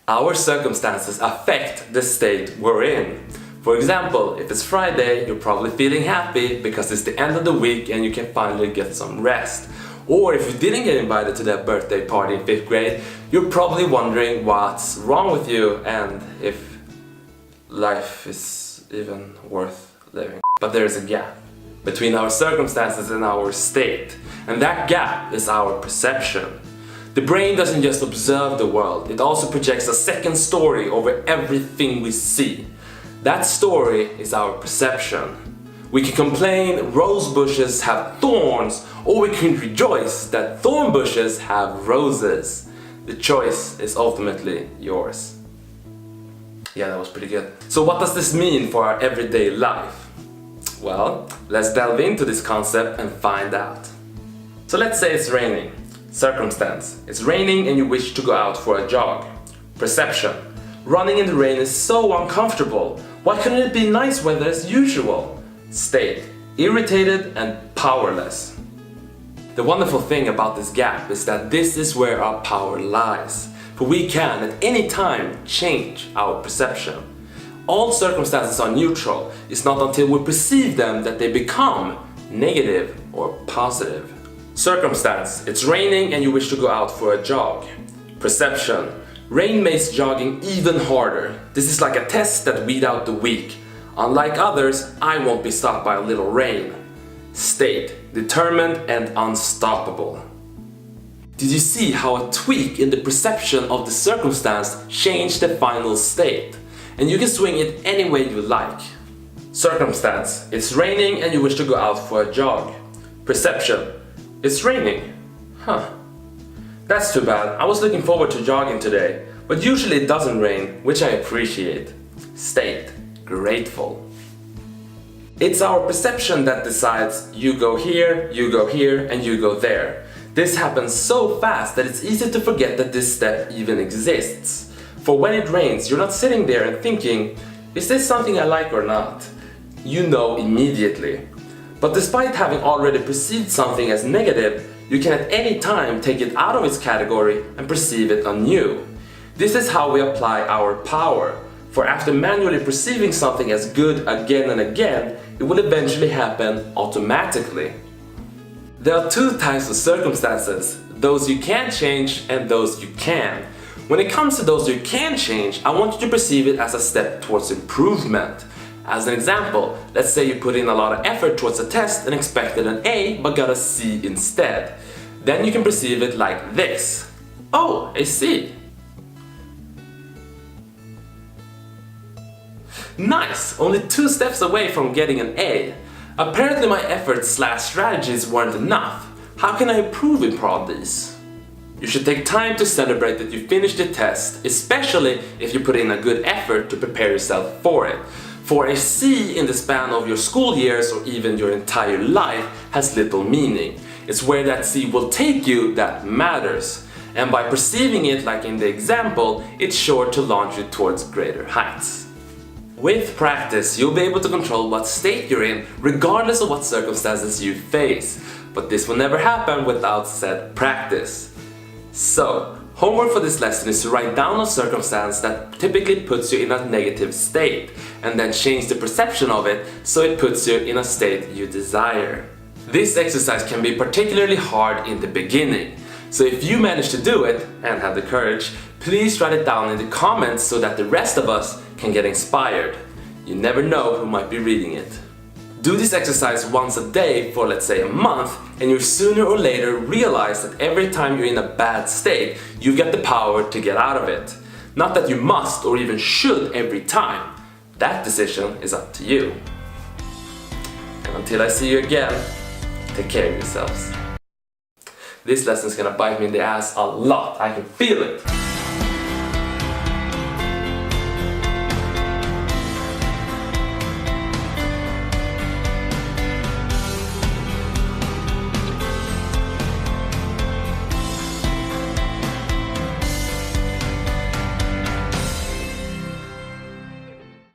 Our circumstances affect the state we're in. For example, if it's Friday, you're probably feeling happy because it's the end of the week and you can finally get some rest. Or if you didn't get invited to that birthday party in 5th grade, you're probably wondering what's wrong with you and if life is even worth living. But there's a gap between our circumstances and our state, and that gap is our perception. The brain doesn't just observe the world, it also projects a second story over everything we see. That story is our perception. We can complain rose bushes have thorns, or we can rejoice that thorn bushes have roses. The choice is ultimately yours. Yeah, that was pretty good. So what does this mean for our everyday life? Well, let's delve into this concept and find out. So let's say it's raining. Circumstance. It's raining and you wish to go out for a jog. Perception. Running in the rain is so uncomfortable. Why couldn't it be nice weather as usual? State. Irritated and powerless. The wonderful thing about this gap is that this is where our power lies. For we can, at any time, change our perception. All circumstances are neutral. It's not until we perceive them that they become negative or positive. Circumstance. It's raining and you wish to go out for a jog. Perception. Rain makes jogging even harder. This is like a test that weeds out the weak. Unlike others, I won't be stopped by a little rain. State. Determined and unstoppable. Did you see how a tweak in the perception of the circumstance changed the final state? And you can swing it any way you like. Circumstance. It's raining and you wish to go out for a jog. Perception. It's raining. That's too bad. I was looking forward to jogging today, but usually it doesn't rain, which I appreciate. State. Grateful. It's our perception that decides you go here, and you go there. This happens so fast that it's easy to forget that this step even exists. For when it rains, you're not sitting there and thinking, is this something I like or not? You know immediately. But despite having already perceived something as negative, you can at any time take it out of its category and perceive it anew. This is how we apply our power. For after manually perceiving something as good again and again, it will eventually happen automatically. There are two types of circumstances, those you can change and those you can. When it comes to those you can change, I want you to perceive it as a step towards improvement. As an example, let's say you put in a lot of effort towards a test and expected an A but got a C instead. Then you can perceive it like this. Oh, a C. Nice! Only 2 steps away from getting an A. Apparently my efforts/strategies weren't enough. How can I improve upon these? You should take time to celebrate that you finished the test, especially if you put in a good effort to prepare yourself for it. For a C in the span of your school years or even your entire life has little meaning. It's where that C will take you that matters. And by perceiving it like in the example, it's sure to launch you towards greater heights. With practice, you'll be able to control what state you're in, regardless of what circumstances you face. But this will never happen without said practice. So, homework for this lesson is to write down a circumstance that typically puts you in a negative state, and then change the perception of it so it puts you in a state you desire. This exercise can be particularly hard in the beginning. So if you manage to do it, and have the courage, please write it down in the comments so that the rest of us can get inspired. You never know who might be reading it. Do this exercise once a day for let's say a month, and you'll sooner or later realize that every time you're in a bad state, you've got the power to get out of it. Not that you must or even should every time. That decision is up to you. And until I see you again, take care of yourselves. This lesson's gonna bite me in the ass a lot, I can feel it.